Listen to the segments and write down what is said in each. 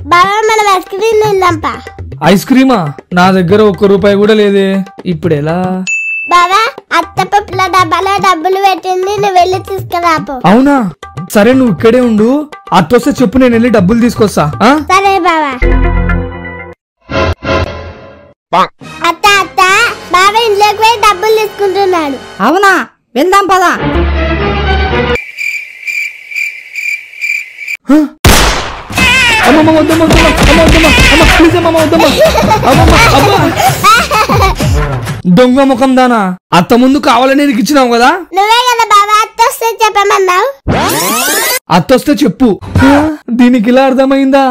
బాబా మనం ice cream తిందాంపా. Ice క్రీమా? నా దగ్గర ₹1 కూడా లేదే. ఇప్పుడు ఎలా? బాబా అత్త పప్పుల డబ్బాలో డబ్బులు పెట్టింది, నువ్వు వెళ్ళి తీసుకురాపో. అవునా? సరే నువ్వు ఇక్కడే ఉండు, అత్తొస్తే చెప్పు, నేను వెళ్ళి డబ్బులు తీసుకొస్తా. సరే బాబా. అత్త అత్త బాబా ఇంట్లోకి పోయి డబ్బులు తీసుకుంటున్నాడు. అవునా? వెళ్దాం పదా. దొంగ ముఖం దానా, అత్త ముందు కావాలని నీకు ఇచ్చినావు కదా. నువ్వే కదా బాబా అత్తొస్తే చెప్పమన్నావు. అత్తొస్తే చెప్పు. దీనికి ఇలా అర్థమైందా?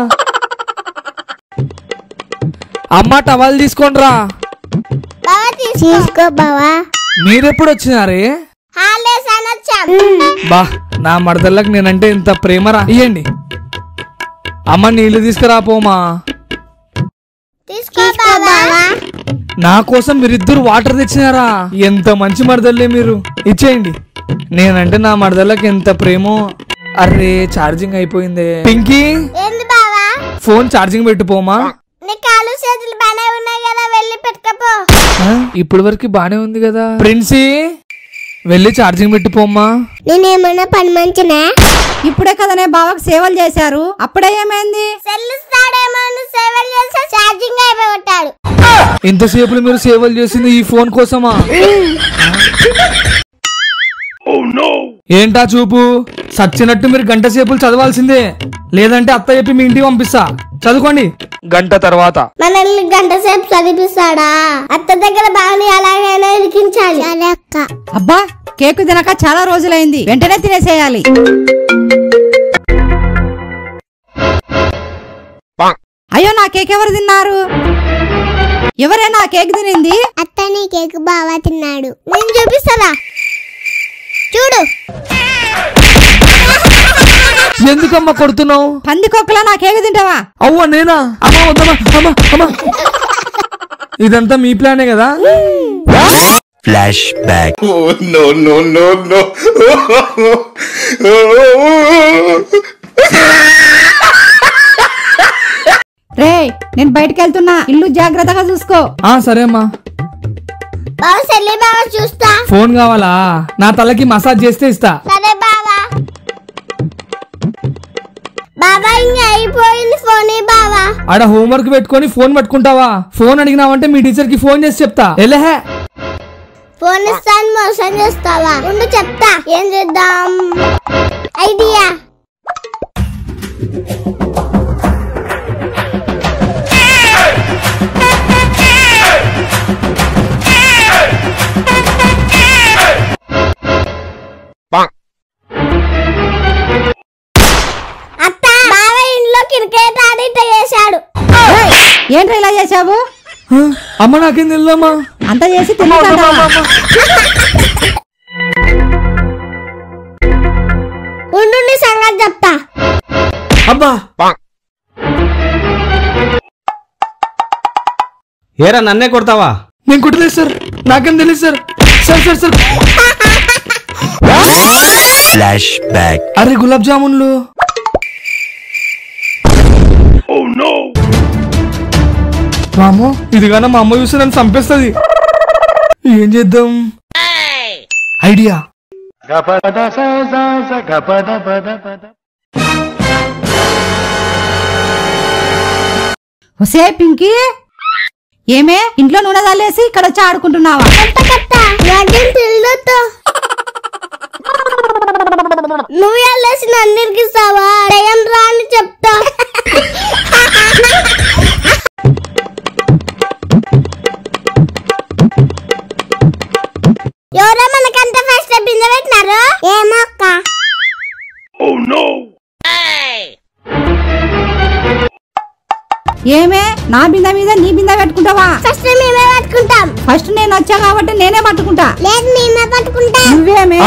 అమ్మ టవల్ తీసుకోండిరా. తీసుకో బావా. మీరెప్పుడు వచ్చినారే? బా, నా మడదళ్ళకి నేనంటే ఇంత ప్రేమరా. ఇయ్యండి. అమ్మ నీళ్లు తీసుకురాపోమా. నా కోసం మీరిద్దరు వాటర్ తెచ్చినారా? ఎంత మంచి మడదల్లే మీరు. ఇచ్చేయండి. నేనంటే నా మడదళ్ళకి ఎంత ప్రేమో. అర్రే ఛార్జింగ్ అయిపోయిందే. పింకీ ఫోన్ ఛార్జింగ్ పెట్టుపోమా. ఇప్పటి వరకు బానే ఉంది కదా. ప్రిన్సీ వెళ్ళి ఛార్జింగ్ పెట్టుపోమ్మా. నేనేమన్నా పని మంచినా? ఇప్పుడే కదనే బావకు సేవలు చేశారు, అప్పుడే ఏమైంది? ఛార్జింగ్ అయిపోతాడు. ఇంతసేపు మీరు సేవలు చేసింది ఈ ఫోన్ కోసమా? ఏంటా చూపు? సచ్చినట్టు మీరు గంట సేపులు చదవాల్సిందే, లేదంటే అత్త చెప్పి మీ ఇంటికి పంపిస్తా. చదువుకోండి. గంట తర్వాత మనల్ని గంట సేపు చదివిస్తాడా? అత్త దగ్గర బాగా అలాగైనా ఇరికించాలి. అబ్బా కేకు తినక చాలా రోజులైంది, వెంటనే తినేసేయాలి. అయ్యో నా కేక్ ఎవరు తిన్నారు? ఎవరైనా కేక్ తినింది? అత్త నీ కేక్ బాగా తిన్నాడు. నేను చూపిస్తారా, చూడు. ఎందుకమ్మా కొడుతున్నావు? పందికొక్కలా నా కేక్ తింటావా? అవ్వ నేనా? అమ్మా వద్దమ్మా, అమ్మా అమ్మా. ఇదంతా మీ ప్లానే కదా? Flashback. No no no no. రే నేను బయటకు వెళ్తున్నా, ఇల్లు జాగ్రత్తగా చూసుకో. సరే అమ్మా. చూస్తా. ఫోన్ కావాలా? నా తలకి మసాజ్ చేస్తే ఇస్తా. సరే బావా. బాబా ఇంకా అయిపోయింది ఫోన్. బావా ఆడ హోంవర్క్ పెట్టుకొని ఫోన్ పట్టుకుంటావా? ఫోన్ అడిగినావంటే మీ టీచర్ కి ఫోన్ చేసి చెప్తా. ఎలహే ఫోన్ ఇస్తాను మోసం చేస్తావా? ఉండు చెప్తా. ఏం చేద్దాం? ఐడియా. అత్త బావా ఇంట్లో క్రికెట్ ఆడి చేశాడు. ఏంట్రా ఇలా చేశావు? అమ్మ నాకేం తెలుదమ్మా. అంత చేసి తిన్నావా? ఉండు నీ సంగతి చెప్తా. అబ్బా ఏరా నన్నే కొడతావా? నేను కొట్టలేదు సార్, నాకేం తెలియదు sir. Sir sir sir. Flash back. అరే గులాబ్ జామున్లు. మామో ఇదిగానే మా అమ్మ చూస్తే నన్ను చంపేస్తుంది. ఏం చేద్దాం? ఐడియా. ఒసే పింకీ, ఏమే ఇంట్లో నూనె చల్లేసి ఇక్కడ వచ్చి ఆడుకుంటున్నావా? నువ్వు వెళ్ళేసి నన్ను ఇరికిస్తావా? దయ్యం రా అని చెప్తా. ఎవరో మనకంత ఫస్ట్ బిందె పెట్టినారు. ఏమో అక్క. ఏమే నా బింద మీద నీ బింద పెట్టుకుంటావా? ఫస్ట్ మేమే పట్టుకుంటాం. ఫస్ట్ నేను వచ్చా కాబట్టి నేనే పట్టుకుంటా. లేదు మేమే పట్టుకుంటాం. నువ్వేమే?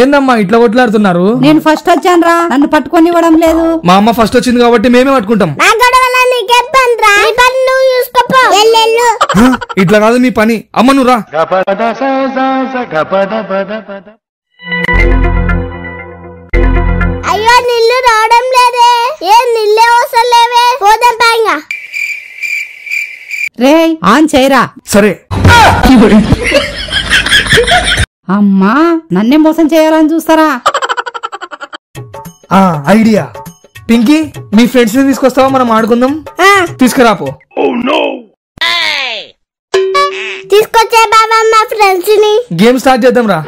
ఏందమ్మా ఇట్లా కొట్లాడుతున్నారు? నేను ఫస్ట్ వచ్చాను రా, నన్ను పట్టుకొని ఇవ్వడం లేదు. మా అమ్మ ఫస్ట్ వచ్చింది కాబట్టి మేమే పట్టుకుంటాం. నా గొడవల నీకేం పని రా? నీ పని నువ్వు చూసుకోపో. వెళ్ళు. ఇట్లా కాదు నీ పని. అమ్మ నువ్వు రా. అయ్యో నిల్లు రావడం లేదే. ఏ నిల్లే అవసరం లేవే. ఆన్ చేయరా. సరే. అమ్మా నన్నే మోసం చేయాలని చూస్తారా? ఐడియా. పింకీ మీ ఫ్రెండ్స్ ని తీసుకొస్తావా, మనం ఆడుకుందాం. తీసుకురాపో. తీసుకొచ్చే బాబా మా ఫ్రెండ్స్ ని. గేమ్ స్టార్ట్ చేద్దాం రా.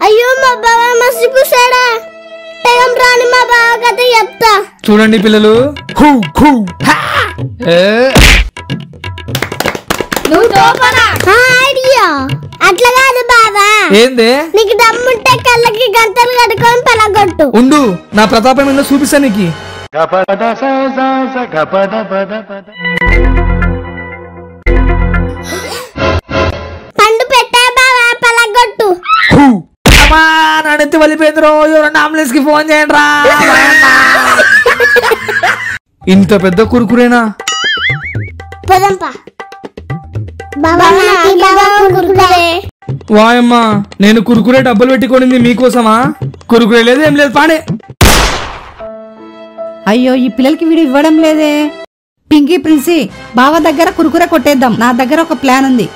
అయ్యో మా బాబా మసిపూసాడా. టైం రాని మా బావ కథ చెప్తా. చూడండి పిల్లలు. ఐడియా. అట్లా కాదు బాబా. ఏందే? నీకు దమ్ముంటే కళ్ళకి గంటలు కట్టుకొని పలగొట్టు. ఉండు, నా ప్రతాపం ఏందో చూపిస్తా నీకు. పండు పెట్టా బాబా, పలగొట్టు. నడితే వెళ్ళిపోయిందిరో. ఎవరన్నా అంబులెన్స్ కి ఫోన్ చేయండి రా. ఇంత పెద్ద కురుకురేనా? పోదంపా. వాయమ్మా, నేను కురుకురే డబ్బులు పెట్టుకోనింది మీకోసమా? కురుకురే లేదు, ఏం లేదు, పాడే. అయ్యో ఈ పిల్లలకి వీడు ఇవ్వడం లేదే. పింకీ ప్రిన్సీ, బావ దగ్గర కురుకురే కొట్టేద్దాం. నా దగ్గర ఒక ప్లాన్ ఉంది.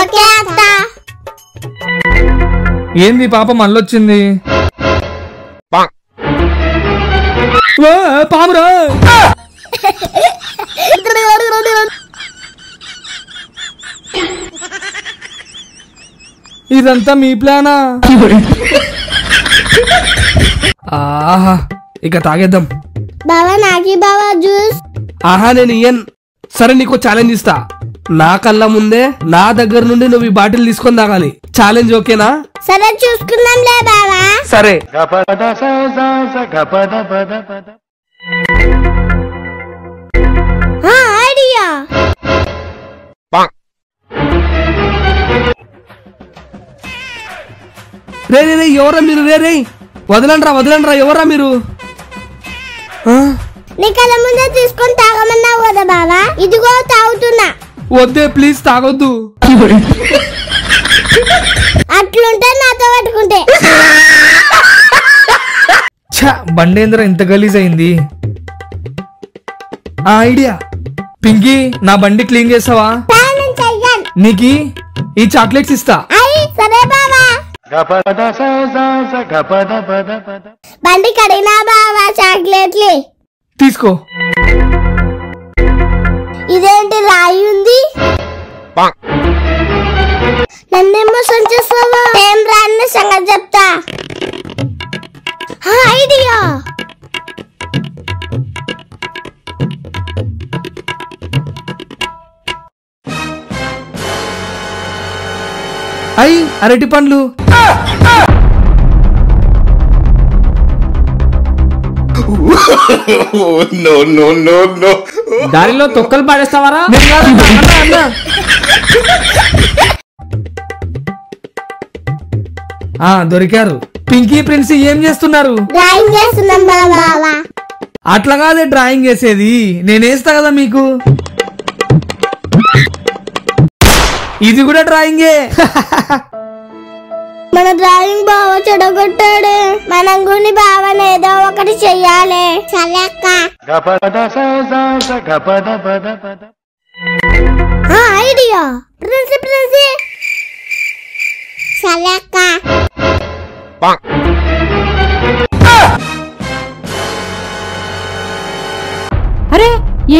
ఓకే అత్త. ఏంది పాప మళ్ళొచ్చింది? పామురా. ఇదంతా మీ ప్లానా? ఆహా, ఇక తాగేద్దాం. బాబా నాకి బాబా జ్యూస్. ఆహా, నేను ఇయ్యన్. సరే, నీకు ఛాలెంజ్ ఇస్తా. నా కళ్ళ ముందే నా దగ్గర నుండి నువ్వు ఈ బాటిల్ తీసుకొని తాగాలి. ఛాలెంజ్ ఓకేనా? సరే చూసుకుందాంలే బాబా. సరే. ఐడియా. రే రే రే, ఎవరా మీరు? రే రే, వదలండ్రా వదలండ్రా, ఎవరా మీరు? నీ కళ్ళ ముందే తీసుకొని తాగమన్నావు కదా బాబా, ఇదిగో తాగుతున్నా. వద్దే, ప్లీజ్ తాగొద్దు. అట్లుంటే నాతో పట్టుకుంటే. బండేంద్ర ఇంత గలీజ్ అయింది. ఐడియా. పింకీ, నా బండి క్లీన్ చేస్తావా? నీకి ఈ చాక్లెట్స్ ఇస్తా. సరే బాబా. బండి కడిగినా బాబా చాక్లెట్లు తీసుకో. ఇదేంటి రాయి ఉంది? నన్నేమో సంచేస్తావా? ఏం రాని సంగతి చెప్తా. ఐడియా. అరటి పండ్లు. దారిలో తొక్కలు పాడేస్తావారా? దొరికారు. పింకీ ప్రిన్సీ ఏం చేస్తున్నారు? డ్రాయింగ్ చేస్తున్నాం బాబా. అట్లా కాదే డ్రాయింగ్ చేసేది, నేనేస్తా కదా మీకు. ఇది కూడా డ్రాయింగే. మన డ్రాయింగ్ బావ చెడగొట్టాడు. మనం గుని బావని ఏదో ఒకటి చెయ్యాలి. సరే అక్క. ఐడియా. ప్రిన్సీ ప్రిన్సీ. సరే అక్క. అరే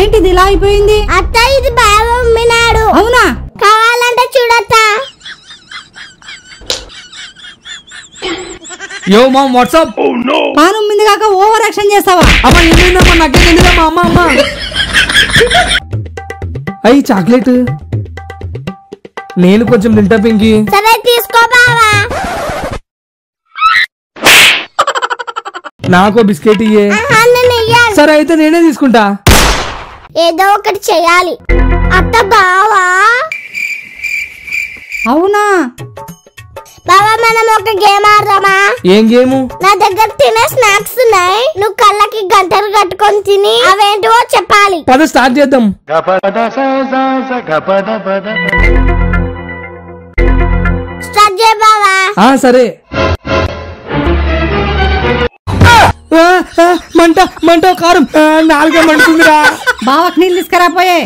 ఏంటిది ఇలా అయిపోయింది? అత్త, ఇది బావ అమ్మినాడు. అవునా? కావాలంటే చూడత్తా. యో మామ్, వాట్సాప్. పాను ఉమ్మింది కాక ఓవర్ యాక్షన్ చేస్తావా? అమ్మా ఏమైందమ్మా? నాకే తెలియదమ్మా. అమ్మ అమ్మ. అయ్యి చాక్లెట్ నేను కొంచెం తింటా పింకీ. సరే తీసుకో బావా. నాకు బిస్కెట్ ఇయ్యే. సరే అయితే నేనే తీసుకుంటా. ఏదో ఒకటి చెయ్యాలి. అత్త బావా. అవునా బావా, మనం ఒక గేమ్ ఆడదామా? ఏం గేము? నా దగ్గర తినే స్నాక్స్ ఉన్నాయి. నువ్వు కళ్ళకి గంటలు కట్టుకొని తిని అవేంటో చెప్పాలి. పద స్టార్ట్ చేద్దాం. స్టార్ట్ చేయ బావా. సరే. మంట మంట కారం నాలుగే మంటుందిరా. బావకి నీళ్ళు తీసుకురాపోయే.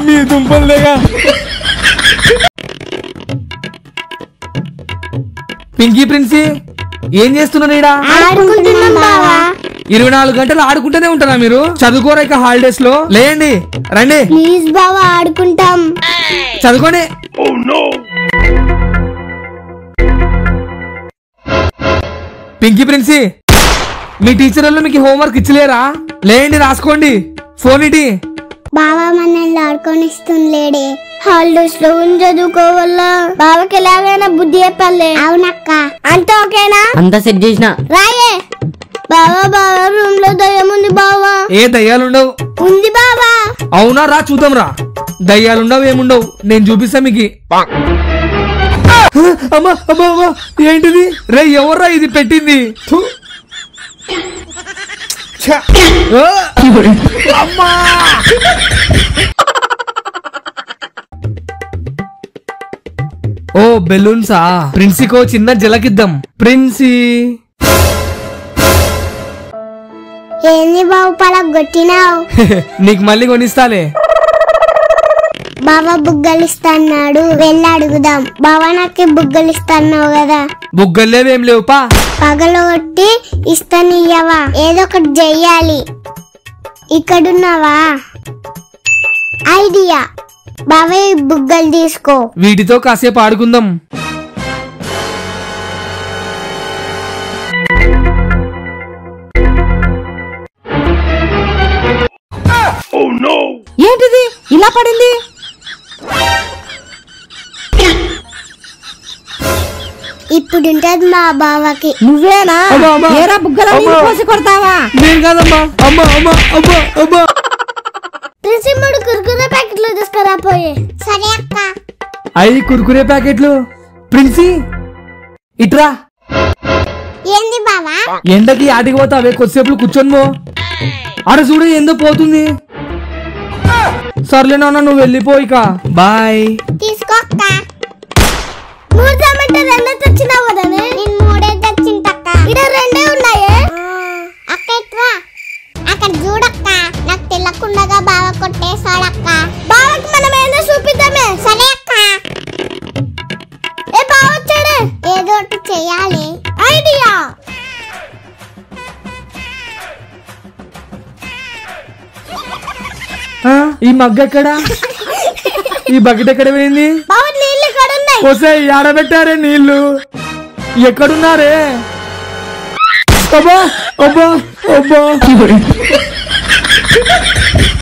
మీ దుంపలేగా. పింకీ ప్రిన్సీ ఏం చేస్తున్నారు ఈడ? ఆడుకుంటున్నాం బావా. 24 గంటలు ఆడుకుంటూనే ఉంటారా మీరు? చదువుకోరా ఇక హాలిడేస్ లో? లేండి రండి ప్లీజ్ బావా ఆడుకుంటాం. చదువుకోండి. పింకీ ప్రిన్సీ మీ టీచర్ వాళ్ళు మీకు హోంవర్క్ ఇచ్చలేరా? లేండి రాసుకోండి. ఫోన్ ఇటీ. బావా మనల్ని ఆడుకొనిస్తుండలేడే. హాలిడేస్ లో చదువుకోవాలా. బావకి ఎలాగైనా బుద్ధి చెప్పాలి. అవునక్క. అంత ఓకేనా? అంతా సెట్ చేసిన. రాయే. బావా బావా రూమ్ లో దయ్యం ఉంది బావా. ఏ దయ్యాలుండవు. ఉంది బావా. అవునా రా చూద్దాం రా. దయ్యాలుండవు ఏముండవు నేను చూపిస్తా మీకు. అమ్మా అమ్మా అమ్మా ఏంటిది రే? ఎవర్రా ఇది పెట్టింది? థు. ఛ. ఆ! అమ్మా ఓ బెలూన్సా? ప్రిన్సీకో చిన్న జలకిద్దాం. ప్రిన్సీ ఏంది బావు పలగొట్టినావు? నీకు మళ్ళీ కొనిస్తాలే. బావా బుగ్గలు ఇస్తాన్నాడు. వెళ్ళి అడుగుదాం. బావా నాకు బుగ్గలు ఇస్తాన్నావు కదా. బుగ్గలేవేం లేవు పా. పగలగొట్టి ఇస్తానియ్యవా? ఏదో ఒకటి చెయ్యాలి. ఇక్కడున్నావా? ఐడియా. బావా ఈ బుగ్గలు తీసుకో. వీటితో కాసేపు ఆడుకుందాం. ఏంటిది ఇలా పడింది? ఇప్పుడు ఉంటది మా బావకి. నువ్వేనా? అమ్మా, అమ్మా. ఏరా బుగ్గల నీళ్ళు అమ్మా. పోసి కొడతావా? నేను కాదమ్మా. అమ్మా అమ్మా అమ్మా అమ్మా. ప్రిన్సిపల్ కుర్కురే ప్యాకెట్లు తీసుకురా పోయి. సరే అక్క. అయి కుర్కురే ప్యాకెట్లు. ప్రిన్సీ ఇట్రా. ఏంది బావా? ఎండకి ఆటికి పోతావే కొద్దిసేపు కూర్చొని ఆడ చూడు ఏందో పోతుంది. సర్లే నాన్న నువ్వు వెళ్ళిపోయిక. బాయ్. తీసుకో అక్క. 3 టమాటా 2 తెచ్చినావు కదా? నేను 3 తెచ్చింటక్క. ఇక్కడ 2 ఉన్నాయే. అక్క ఇట్రా. అక్కడ చూడక్క. నాకు తెల్లకుండగా బావ కొట్టేసాడక్క. బావకి మనం ఏందో చూపిద్దామే. సరే అక్క. ఏ బావ వచ్చాడే. ఏదో ఒకటి చెయ్యాలి. ఐడియా. ఈ మగ్గ ఎక్కడ? ఈ బకెట్ ఎక్కడ పోయింది? బావ నీళ్ళు ఇక్కడ ఉన్నాయి. వస్తే ఆడబెట్టారే నీళ్లు. ఎక్కడున్నారే? అబ్బా అబ్బా అబ్బా.